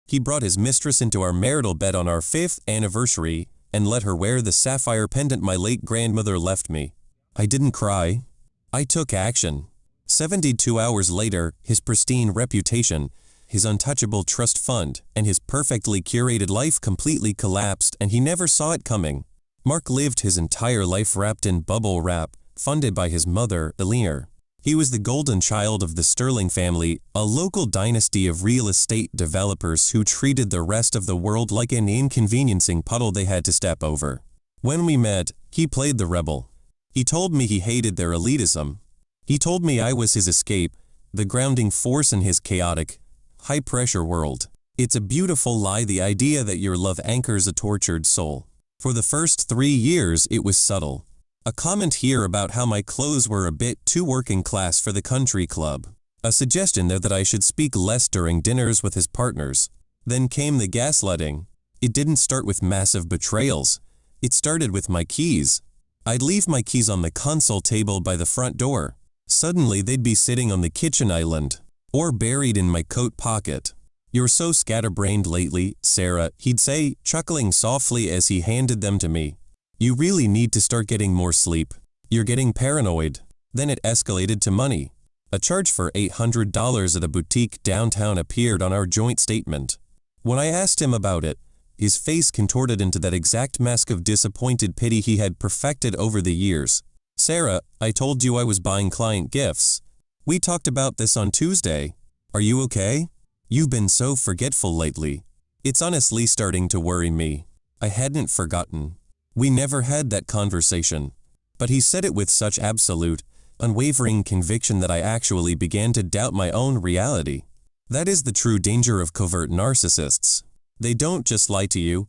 He brought his mistress into our marital bed on our 5th anniversary and let her wear the sapphire pendant my late grandmother left me. I didn't cry. I took action. 72 hours later, his pristine reputation, his untouchable trust fund, and his perfectly curated life completely collapsed, and he never saw it coming. Mark lived his entire life wrapped in bubble wrap, funded by his mother, Eleanor. He was the golden child of the Sterling family, a local dynasty of real estate developers who treated the rest of the world like an inconveniencing puddle they had to step over. When we met, he played the rebel. He told me he hated their elitism. He told me I was his escape, the grounding force in his chaotic, high-pressure world. It's a beautiful lie, the idea that your love anchors a tortured soul. For the first 3 years, it was subtle. A comment here about how my clothes were a bit too working class for the country club. A suggestion there that I should speak less during dinners with his partners. Then came the gaslighting. It didn't start with massive betrayals. It started with my keys. I'd leave my keys on the console table by the front door. Suddenly they'd be sitting on the kitchen island, or buried in my coat pocket. "You're so scatterbrained lately, Sarah," he'd say, chuckling softly as he handed them to me. "You really need to start getting more sleep. You're getting paranoid." Then it escalated to money. A charge for $800 at a boutique downtown appeared on our joint statement. When I asked him about it, his face contorted into that exact mask of disappointed pity he had perfected over the years. "Sarah, I told you I was buying client gifts. We talked about this on Tuesday. Are you okay? You've been so forgetful lately. It's honestly starting to worry me." I hadn't forgotten. We never had that conversation. But he said it with such absolute, unwavering conviction that I actually began to doubt my own reality. That is the true danger of covert narcissists. They don't just lie to you.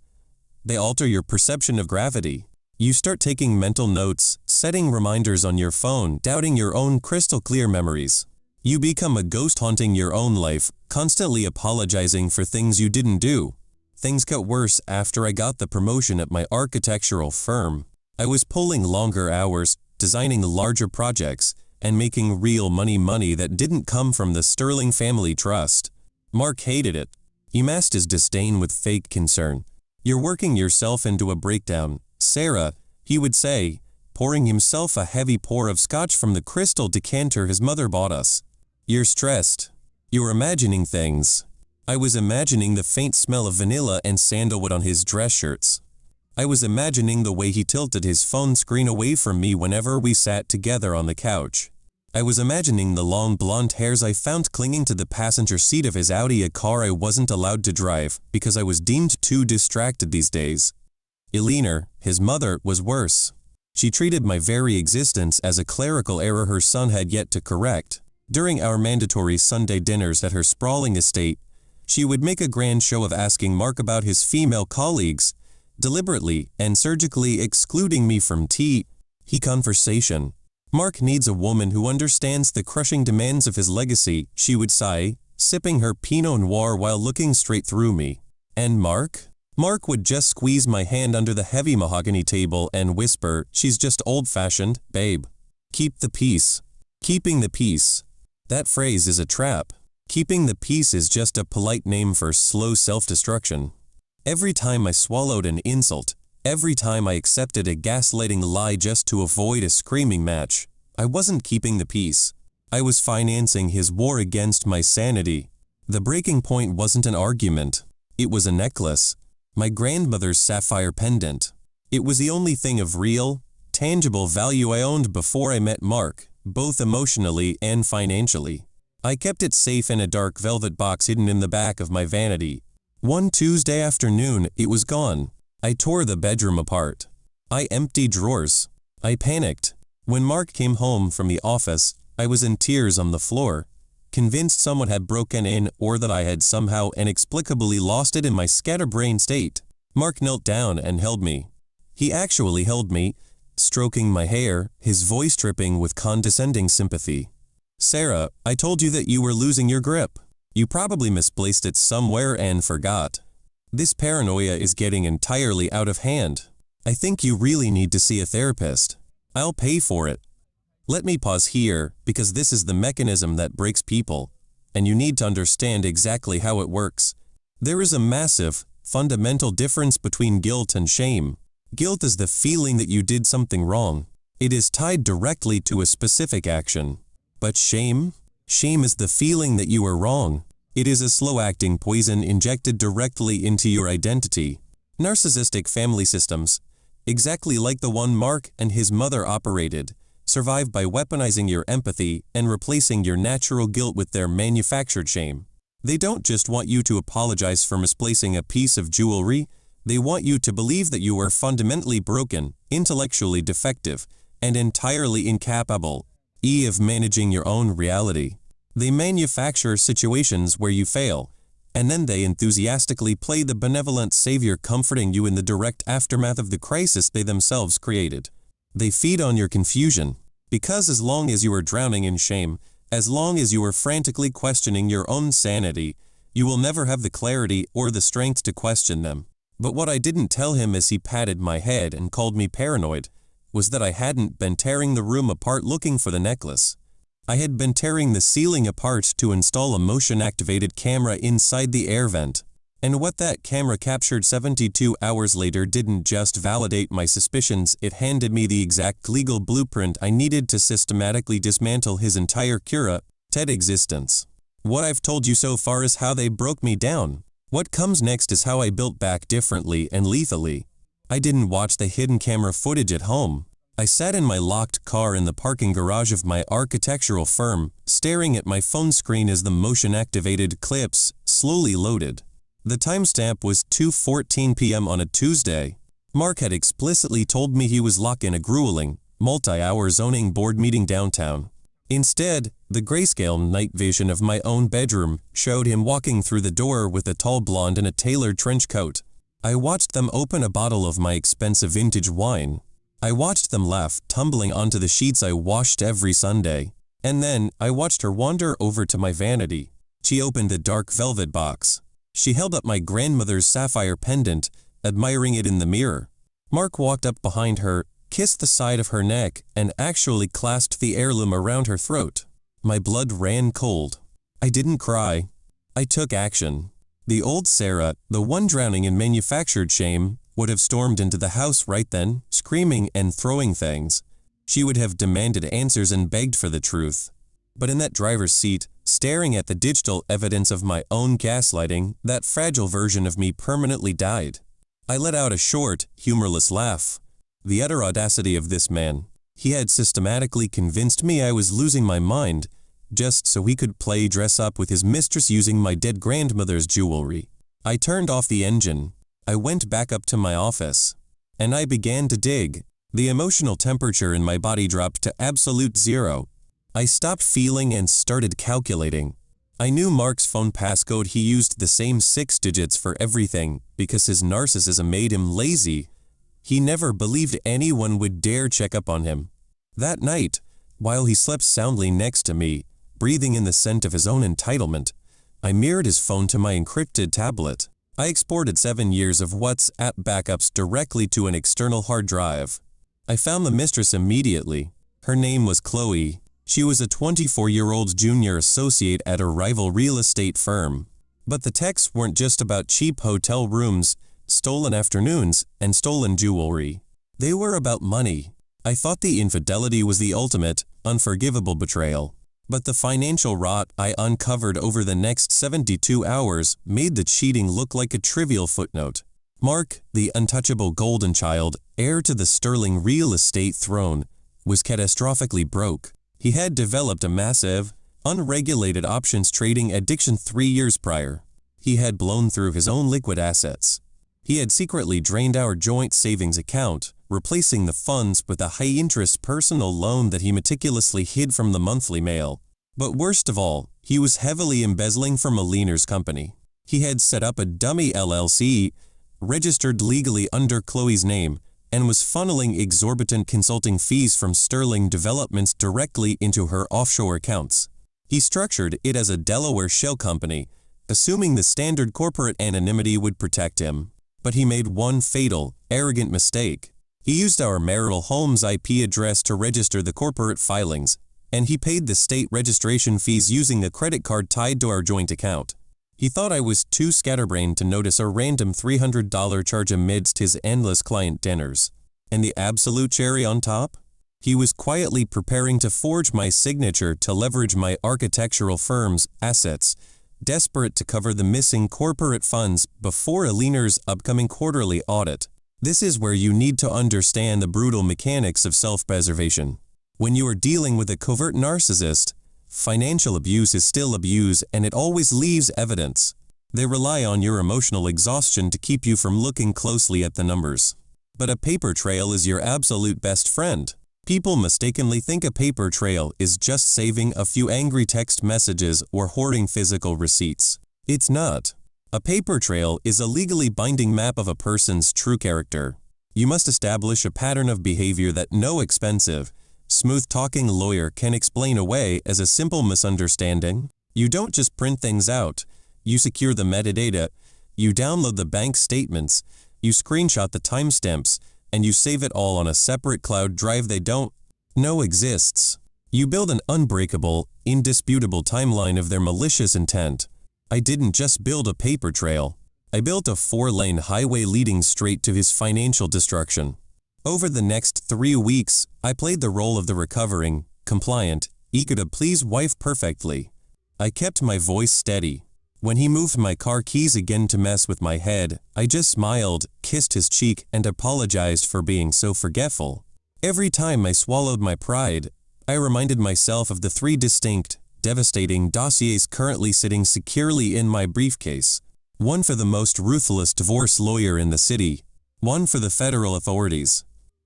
They alter your perception of gravity. You start taking mental notes, setting reminders on your phone, doubting your own crystal-clear memories. You become a ghost haunting your own life, constantly apologizing for things you didn't do. Things got worse after I got the promotion at my architectural firm. I was pulling longer hours, designing larger projects, and making real money that didn't come from the Sterling family trust. Mark hated it. He masked his disdain with fake concern. "You're working yourself into a breakdown, Sarah," he would say, pouring himself a heavy pour of scotch from the crystal decanter his mother bought us. "You're stressed. You're imagining things." I was imagining the faint smell of vanilla and sandalwood on his dress shirts. I was imagining the way he tilted his phone screen away from me whenever we sat together on the couch. I was imagining the long blonde hairs I found clinging to the passenger seat of his Audi, a car I wasn't allowed to drive because I was deemed too distracted these days. Eleanor, his mother, was worse. She treated my very existence as a clerical error her son had yet to correct. During our mandatory Sunday dinners at her sprawling estate, she would make a grand show of asking Mark about his female colleagues, deliberately and surgically excluding me from tea conversation. "Mark needs a woman who understands the crushing demands of his legacy," she would sigh, sipping her Pinot Noir while looking straight through me. And Mark? Mark would just squeeze my hand under the heavy mahogany table and whisper, "She's just old-fashioned, babe. Keep the peace." Keeping the peace. That phrase is a trap. Keeping the peace is just a polite name for slow self-destruction. Every time I swallowed an insult, every time I accepted a gaslighting lie just to avoid a screaming match, I wasn't keeping the peace. I was financing his war against my sanity. The breaking point wasn't an argument. It was a necklace. My grandmother's sapphire pendant. It was the only thing of real, tangible value I owned before I met Mark, both emotionally and financially. I kept it safe in a dark velvet box hidden in the back of my vanity. One Tuesday afternoon, it was gone. I tore the bedroom apart. I emptied drawers. I panicked. When Mark came home from the office, I was in tears on the floor, convinced someone had broken in or that I had somehow inexplicably lost it in my scatterbrained state. Mark knelt down and held me. He actually held me, stroking my hair, his voice dripping with condescending sympathy. "Sarah, I told you that you were losing your grip. You probably misplaced it somewhere and forgot. This paranoia is getting entirely out of hand. I think you really need to see a therapist. I'll pay for it." Let me pause here, because this is the mechanism that breaks people, and you need to understand exactly how it works. There is a massive, fundamental difference between guilt and shame. Guilt is the feeling that you did something wrong. It is tied directly to a specific action. But shame? Shame is the feeling that you are wrong. It is a slow-acting poison injected directly into your identity. Narcissistic family systems, exactly like the one Mark and his mother operated, survive by weaponizing your empathy and replacing your natural guilt with their manufactured shame. They don't just want you to apologize for misplacing a piece of jewelry. They want you to believe that you are fundamentally broken, intellectually defective, and entirely incapable of managing your own reality. They manufacture situations where you fail, and then they enthusiastically play the benevolent savior, comforting you in the direct aftermath of the crisis they themselves created. They feed on your confusion, because as long as you are drowning in shame, as long as you are frantically questioning your own sanity, you will never have the clarity or the strength to question them. But what I didn't tell him as he patted my head and called me paranoid was that I hadn't been tearing the room apart looking for the necklace. I had been tearing the ceiling apart to install a motion-activated camera inside the air vent. And what that camera captured 72 hours later didn't just validate my suspicions, it handed me the exact legal blueprint I needed to systematically dismantle his entire catered existence. What I've told you so far is how they broke me down. What comes next is how I built back differently and lethally. I didn't watch the hidden camera footage at home. I sat in my locked car in the parking garage of my architectural firm, staring at my phone screen as the motion-activated clips slowly loaded. The timestamp was 2:14 p.m. on a Tuesday. Mark had explicitly told me he was locked in a grueling, multi-hour zoning board meeting downtown. Instead, the grayscale night vision of my own bedroom showed him walking through the door with a tall blonde in a tailored trench coat. I watched them open a bottle of my expensive vintage wine. I watched them laugh, tumbling onto the sheets I washed every Sunday. And then, I watched her wander over to my vanity. She opened the dark velvet box. She held up my grandmother's sapphire pendant, admiring it in the mirror. Mark walked up behind her, kissed the side of her neck, and actually clasped the heirloom around her throat. My blood ran cold. I didn't cry. I took action. The old Sarah, the one drowning in manufactured shame, would have stormed into the house right then, screaming and throwing things. She would have demanded answers and begged for the truth. But in that driver's seat, staring at the digital evidence of my own gaslighting, that fragile version of me permanently died. I let out a short, humorless laugh. The utter audacity of this man. He had systematically convinced me I was losing my mind, just so he could play dress up with his mistress using my dead grandmother's jewelry. I turned off the engine. I went back up to my office. And I began to dig. The emotional temperature in my body dropped to absolute zero. I stopped feeling and started calculating. I knew Mark's phone passcode. He used the same 6 digits for everything because his narcissism made him lazy. He never believed anyone would dare check up on him. That night, while he slept soundly next to me, breathing in the scent of his own entitlement, I mirrored his phone to my encrypted tablet. I exported 7 years of WhatsApp backups directly to an external hard drive. I found the mistress immediately. Her name was Chloe. She was a 24-year-old junior associate at a rival real estate firm. But the texts weren't just about cheap hotel rooms, stolen afternoons, and stolen jewelry. They were about money. I thought the infidelity was the ultimate, unforgivable betrayal. But the financial rot I uncovered over the next 72 hours made the cheating look like a trivial footnote. Mark, the untouchable golden child, heir to the sterling real estate throne, was catastrophically broke. He had developed a massive, unregulated options trading addiction 3 years prior. He had blown through his own liquid assets. He had secretly drained our joint savings account, replacing the funds with a high-interest personal loan that he meticulously hid from the monthly mail. But worst of all, he was heavily embezzling from a leaner's company. He had set up a dummy LLC, registered legally under Chloe's name, and was funneling exorbitant consulting fees from Sterling Developments directly into her offshore accounts. He structured it as a Delaware shell company, assuming the standard corporate anonymity would protect him. But he made one fatal, arrogant mistake. He used our marital home's IP address to register the corporate filings, and he paid the state registration fees using a credit card tied to our joint account. He thought I was too scatterbrained to notice a random $300 charge amidst his endless client dinners. And the absolute cherry on top? He was quietly preparing to forge my signature to leverage my architectural firm's assets, desperate to cover the missing corporate funds before Aliner's upcoming quarterly audit. This is where you need to understand the brutal mechanics of self-preservation. When you are dealing with a covert narcissist, financial abuse is still abuse, and it always leaves evidence. They rely on your emotional exhaustion to keep you from looking closely at the numbers. But a paper trail is your absolute best friend. People mistakenly think a paper trail is just saving a few angry text messages or hoarding physical receipts. It's not. A paper trail is a legally binding map of a person's true character. You must establish a pattern of behavior that no expensive, smooth-talking lawyer can explain away as a simple misunderstanding. You don't just print things out. You secure the metadata. You download the bank statements. You screenshot the timestamps. And you save it all on a separate cloud drive they don't know exists. You build an unbreakable, indisputable timeline of their malicious intent. I didn't just build a paper trail. I built a 4-lane highway leading straight to his financial destruction. Over the next 3 weeks, I played the role of the recovering, compliant, eager-to-please wife perfectly. I kept my voice steady. When he moved my car keys again to mess with my head, I just smiled, kissed his cheek, and apologized for being so forgetful. Every time I swallowed my pride, I reminded myself of the 3 distinct, devastating dossiers currently sitting securely in my briefcase. One for the most ruthless divorce lawyer in the city, one for the federal authorities,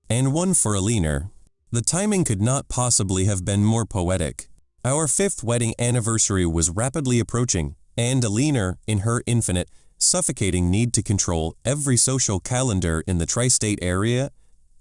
and one for Aliner. The timing could not possibly have been more poetic. Our 5th wedding anniversary was rapidly approaching, and Aliner, in her infinite, suffocating need to control every social calendar in the tri-state area,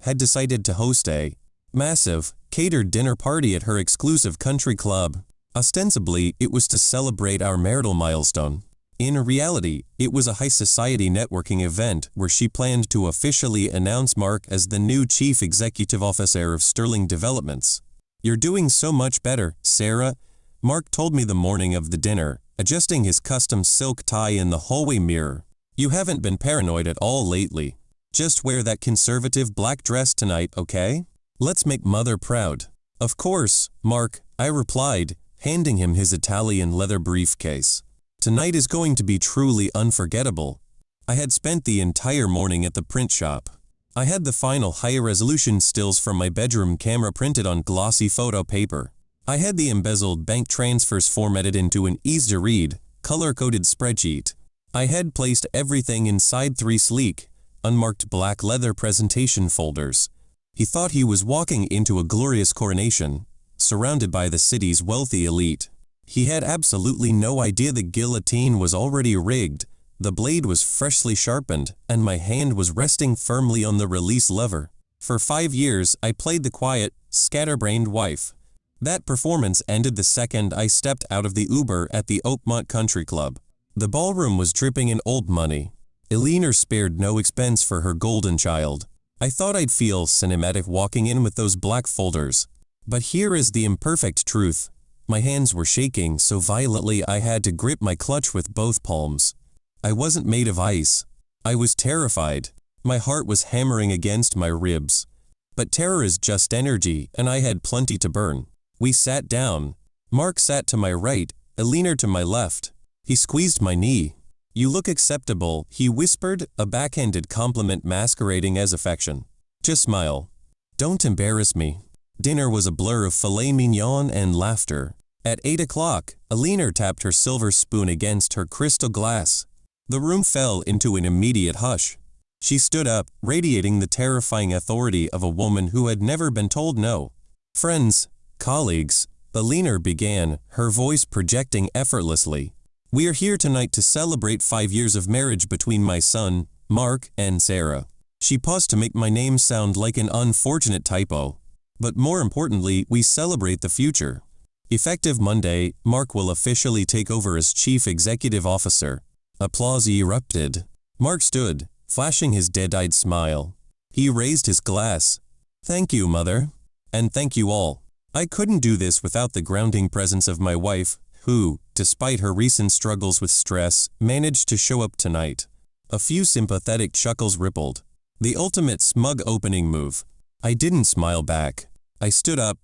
had decided to host a massive, catered dinner party at her exclusive country club. Ostensibly, it was to celebrate our marital milestone. In reality, it was a high society networking event where she planned to officially announce Mark as the new chief executive officer of Sterling Developments. "You're doing so much better, Sarah," Mark told me the morning of the dinner, adjusting his custom silk tie in the hallway mirror. "You haven't been paranoid at all lately. Just wear that conservative black dress tonight, okay? Let's make Mother proud." "Of course, Mark," I replied, handing him his Italian leather briefcase. "Tonight is going to be truly unforgettable." I had spent the entire morning at the print shop. I had the final high-resolution stills from my bedroom camera printed on glossy photo paper. I had the embezzled bank transfers formatted into an easy-to-read, color-coded spreadsheet. I had placed everything inside 3 sleek, unmarked black leather presentation folders. He thought he was walking into a glorious coronation, surrounded by the city's wealthy elite. He had absolutely no idea the guillotine was already rigged, the blade was freshly sharpened, and my hand was resting firmly on the release lever. For 5 years, I played the quiet, scatterbrained wife. That performance ended the second I stepped out of the Uber at the Oakmont Country Club. The ballroom was dripping in old money. Aliner spared no expense for her golden child. I thought I'd feel cinematic walking in with those black folders. But here is the imperfect truth. My hands were shaking so violently I had to grip my clutch with both palms. I wasn't made of ice. I was terrified. My heart was hammering against my ribs. But terror is just energy, and I had plenty to burn. We sat down. Mark sat to my right, Aliner to my left. He squeezed my knee. "You look acceptable," he whispered, a backhanded compliment masquerading as affection. "Just smile. Don't embarrass me." Dinner was a blur of filet mignon and laughter. At 8 o'clock, Aliner tapped her silver spoon against her crystal glass. The room fell into an immediate hush. She stood up, radiating the terrifying authority of a woman who had never been told no. "Friends, colleagues," Aliner began, her voice projecting effortlessly. "We are here tonight to celebrate 5 years of marriage between my son, Mark, and Sarah." She paused to make my name sound like an unfortunate typo. "But more importantly, we celebrate the future. Effective Monday, Mark will officially take over as Chief Executive Officer." Applause erupted. Mark stood, flashing his dead-eyed smile. He raised his glass. "Thank you, Mother. And thank you all. I couldn't do this without the grounding presence of my wife, who, despite her recent struggles with stress, managed to show up tonight. A few sympathetic chuckles rippled. The ultimate smug opening move. I didn't smile back. I stood up.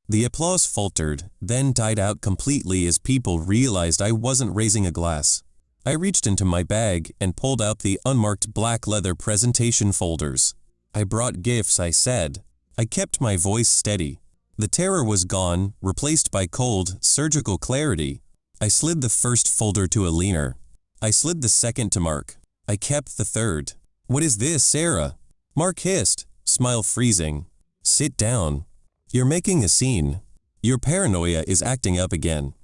The applause faltered, then died out completely as people realized I wasn't raising a glass. I reached into my bag and pulled out the unmarked black leather presentation folders. I brought gifts, I said. I kept my voice steady. The terror was gone, replaced by cold, surgical clarity. I slid the first folder to Alina. I slid the second to Mark. I kept the third. "What is this, Sarah?" Mark hissed, smile freezing. "Sit down. You're making a scene. Your paranoia is acting up again."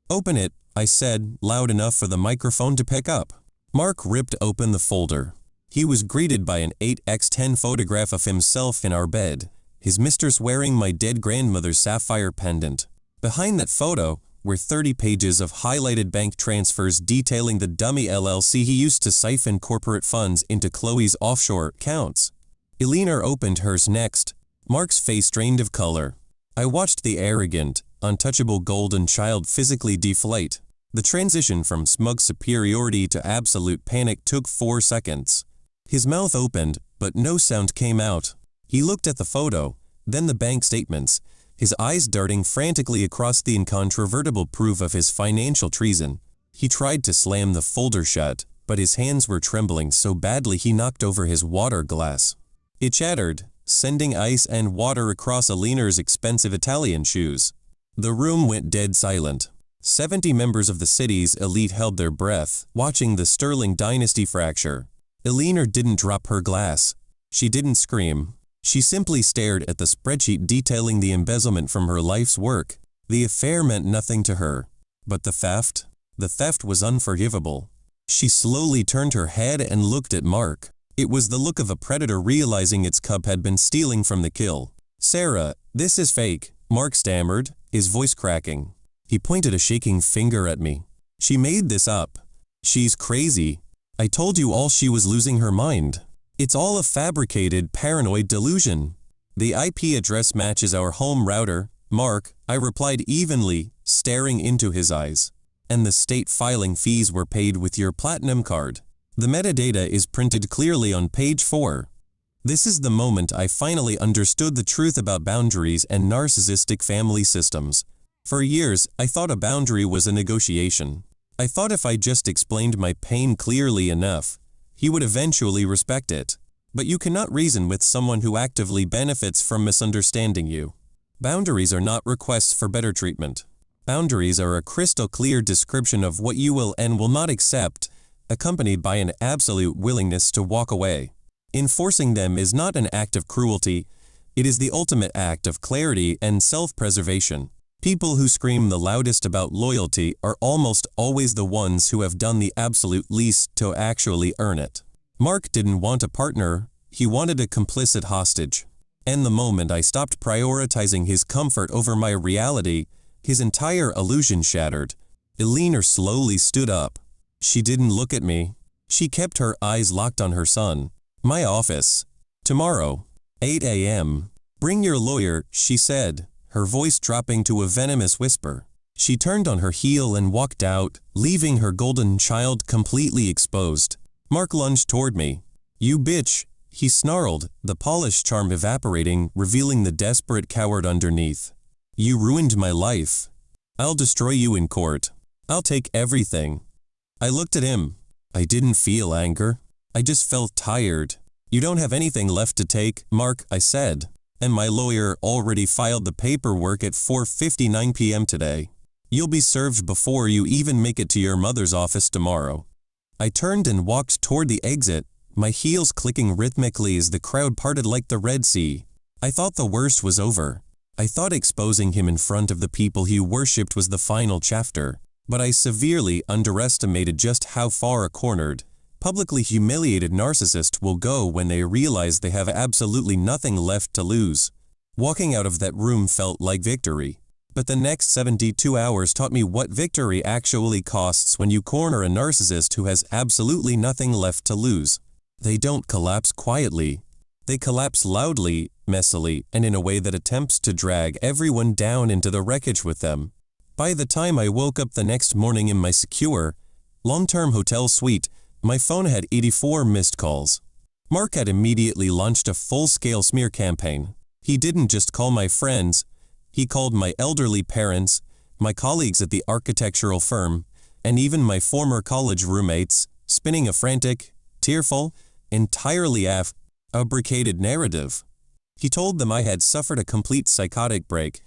"Open it," I said, loud enough for the microphone to pick up. Mark ripped open the folder. He was greeted by an 8x10 photograph of himself in our bed, his mistress wearing my dead grandmother's sapphire pendant. Behind that photo were 30 pages of highlighted bank transfers detailing the dummy LLC he used to siphon corporate funds into Chloe's offshore accounts. Alina opened hers next. Mark's face drained of color. I watched the arrogant, untouchable golden child physically deflate. The transition from smug superiority to absolute panic took 4 seconds. His mouth opened, but no sound came out. He looked at the photo, then the bank statements, his eyes darting frantically across the incontrovertible proof of his financial treason. He tried to slam the folder shut, but his hands were trembling so badly he knocked over his water glass. It shattered, sending ice and water across Alina's expensive Italian shoes. The room went dead silent. 70 members of the city's elite held their breath, watching the Sterling dynasty fracture. Alina didn't drop her glass. She didn't scream. She simply stared at the spreadsheet detailing the embezzlement from her life's work. The affair meant nothing to her. But the theft? The theft was unforgivable. She slowly turned her head and looked at Mark. It was the look of a predator realizing its cub had been stealing from the kill. "Sarah, this is fake," Mark stammered, his voice cracking. He pointed a shaking finger at me. "She made this up. She's crazy. I told you all, she was losing her mind. It's all a fabricated, paranoid delusion." "The IP address matches our home router, Mark," I replied evenly, staring into his eyes. "And the state filing fees were paid with your platinum card. The metadata is printed clearly on page 4. This is the moment I finally understood the truth about boundaries and narcissistic family systems. For years, I thought a boundary was a negotiation. I thought if I just explained my pain clearly enough, he would eventually respect it. But you cannot reason with someone who actively benefits from misunderstanding you. Boundaries are not requests for better treatment. Boundaries are a crystal clear description of what you will and will not accept, accompanied by an absolute willingness to walk away. Enforcing them is not an act of cruelty, it is the ultimate act of clarity and self-preservation. People who scream the loudest about loyalty are almost always the ones who have done the absolute least to actually earn it. Mark didn't want a partner, he wanted a complicit hostage. And the moment I stopped prioritizing his comfort over my reality, his entire illusion shattered. Alina slowly stood up. She didn't look at me. She kept her eyes locked on her son. "My office. Tomorrow, 8 a.m. Bring your lawyer," she said, her voice dropping to a venomous whisper. She turned on her heel and walked out, leaving her golden child completely exposed. Mark lunged toward me. "You bitch," he snarled, the polished charm evaporating, revealing the desperate coward underneath. "You ruined my life. I'll destroy you in court. I'll take everything." I looked at him. I didn't feel anger. I just felt tired. "You don't have anything left to take, Mark," I said. "And my lawyer already filed the paperwork at 4:59 p.m. today. You'll be served before you even make it to your mother's office tomorrow." I turned and walked toward the exit, my heels clicking rhythmically as the crowd parted like the Red Sea. I thought the worst was over. I thought exposing him in front of the people he worshipped was the final chapter. But I severely underestimated just how far a cornered, publicly humiliated narcissist will go when they realize they have absolutely nothing left to lose. Walking out of that room felt like victory. But the next 72 hours taught me what victory actually costs when you corner a narcissist who has absolutely nothing left to lose. They don't collapse quietly. They collapse loudly, messily, and in a way that attempts to drag everyone down into the wreckage with them. By the time I woke up the next morning in my secure, long-term hotel suite, my phone had 84 missed calls. Mark had immediately launched a full-scale smear campaign. He didn't just call my friends, he called my elderly parents, my colleagues at the architectural firm, and even my former college roommates, spinning a frantic, tearful, entirely fabricated narrative. He told them I had suffered a complete psychotic break,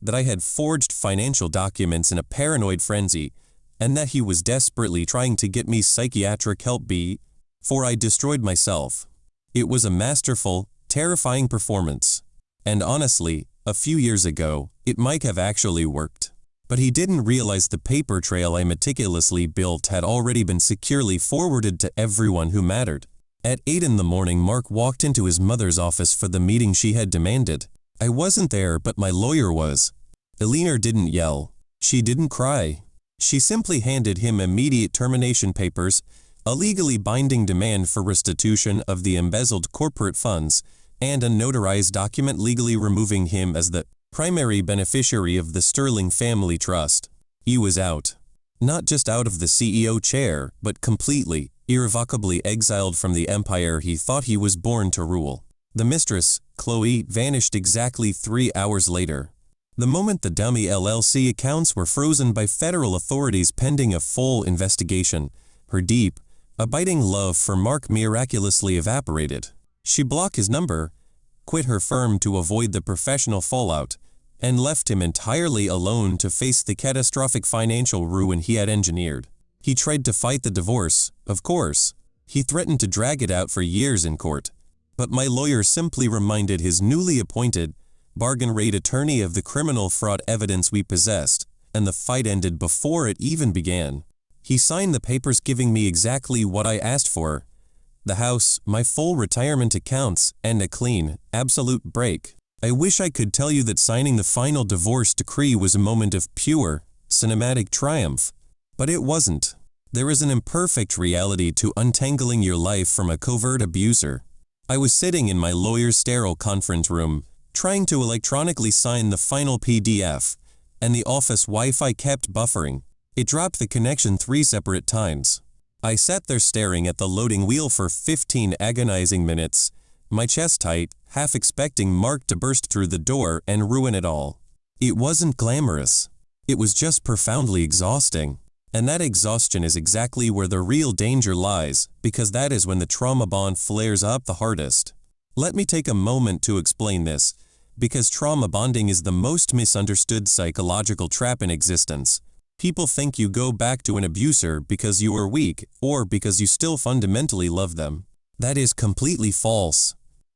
that I had forged financial documents in a paranoid frenzy, and that he was desperately trying to get me psychiatric help before I destroyed myself. It was a masterful, terrifying performance. And honestly, a few years ago, it might have actually worked. But he didn't realize the paper trail I meticulously built had already been securely forwarded to everyone who mattered. At 8 in the morning, Mark walked into his mother's office for the meeting she had demanded. I wasn't there, but my lawyer was. Eleanor didn't yell. She didn't cry. She simply handed him immediate termination papers, a legally binding demand for restitution of the embezzled corporate funds, and a notarized document legally removing him as the primary beneficiary of the Sterling family trust. He was out. Not just out of the CEO chair, but completely, irrevocably exiled from the empire he thought he was born to rule. The mistress, Chloe, vanished exactly 3 hours later. The moment the dummy LLC accounts were frozen by federal authorities pending a full investigation, her deep, abiding love for Mark miraculously evaporated. She blocked his number, quit her firm to avoid the professional fallout, and left him entirely alone to face the catastrophic financial ruin he had engineered. He tried to fight the divorce, of course. He threatened to drag it out for years in court. But my lawyer simply reminded his newly appointed, bargain-rate attorney of the criminal fraud evidence we possessed, and the fight ended before it even began. He signed the papers giving me exactly what I asked for: the house, my full retirement accounts, and a clean, absolute break. I wish I could tell you that signing the final divorce decree was a moment of pure, cinematic triumph. But it wasn't. There is an imperfect reality to untangling your life from a covert abuser. I was sitting in my lawyer's sterile conference room, trying to electronically sign the final PDF, and the office Wi-Fi kept buffering. It dropped the connection 3 separate times. I sat there staring at the loading wheel for 15 agonizing minutes, my chest tight, half expecting Mark to burst through the door and ruin it all. It wasn't glamorous. It was just profoundly exhausting. And that exhaustion is exactly where the real danger lies, because that is when the trauma bond flares up the hardest. Let me take a moment to explain this, because trauma bonding is the most misunderstood psychological trap in existence. People think you go back to an abuser because you are weak, or because you still fundamentally love them. That is completely false.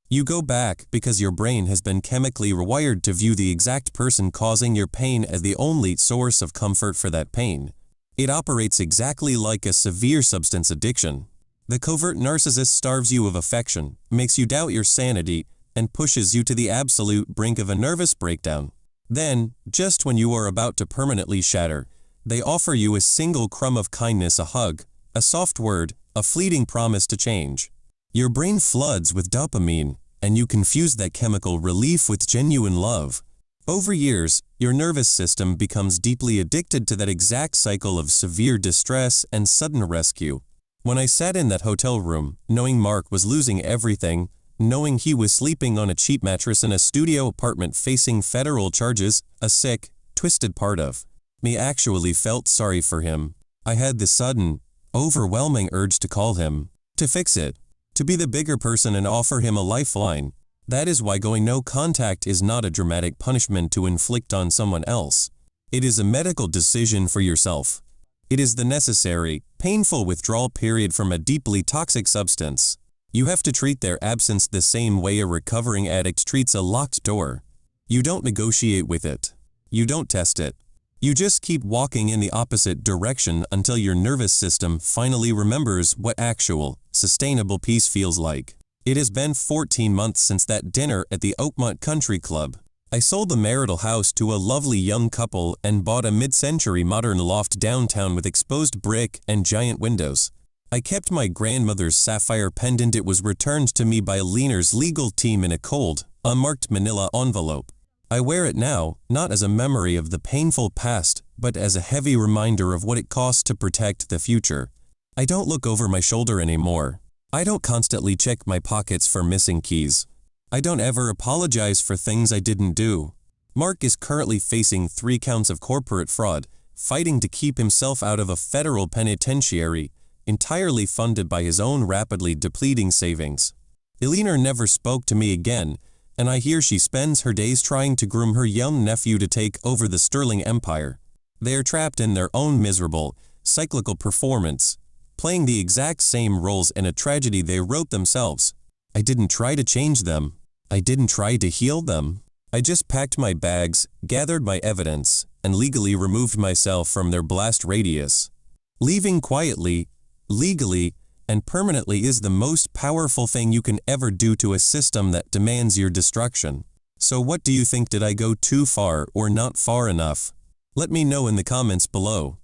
You go back because your brain has been chemically rewired to view the exact person causing your pain as the only source of comfort for that pain. It operates exactly like a severe substance addiction. The covert narcissist starves you of affection, makes you doubt your sanity, and pushes you to the absolute brink of a nervous breakdown. Then, just when you are about to permanently shatter, they offer you a single crumb of kindness, a hug, a soft word, a fleeting promise to change. Your brain floods with dopamine, and you confuse that chemical relief with genuine love. Over years, your nervous system becomes deeply addicted to that exact cycle of severe distress and sudden rescue. When I sat in that hotel room, knowing Mark was losing everything, knowing he was sleeping on a cheap mattress in a studio apartment facing federal charges, a sick, twisted part of me actually felt sorry for him. I had the sudden, overwhelming urge to call him, to fix it, to be the bigger person and offer him a lifeline. That is why going no contact is not a dramatic punishment to inflict on someone else. It is a medical decision for yourself. It is the necessary, painful withdrawal period from a deeply toxic substance. You have to treat their absence the same way a recovering addict treats a locked door. You don't negotiate with it. You don't test it. You just keep walking in the opposite direction until your nervous system finally remembers what actual, sustainable peace feels like. It has been 14 months since that dinner at the Oakmont Country Club. I sold the marital house to a lovely young couple and bought a mid-century modern loft downtown with exposed brick and giant windows. I kept my grandmother's sapphire pendant. It was returned to me by Leaner's legal team in a cold, unmarked manila envelope. I wear it now, not as a memory of the painful past, but as a heavy reminder of what it costs to protect the future. I don't look over my shoulder anymore. I don't constantly check my pockets for missing keys. I don't ever apologize for things I didn't do. Mark is currently facing 3 counts of corporate fraud, fighting to keep himself out of a federal penitentiary, entirely funded by his own rapidly depleting savings. Eleanor never spoke to me again, and I hear she spends her days trying to groom her young nephew to take over the Sterling Empire. They are trapped in their own miserable, cyclical performance, playing the exact same roles in a tragedy they wrote themselves. I didn't try to change them. I didn't try to heal them. I just packed my bags, gathered my evidence, and legally removed myself from their blast radius. Leaving quietly, legally, and permanently is the most powerful thing you can ever do to a system that demands your destruction. So what do you think? Did I go too far or not far enough? Let me know in the comments below.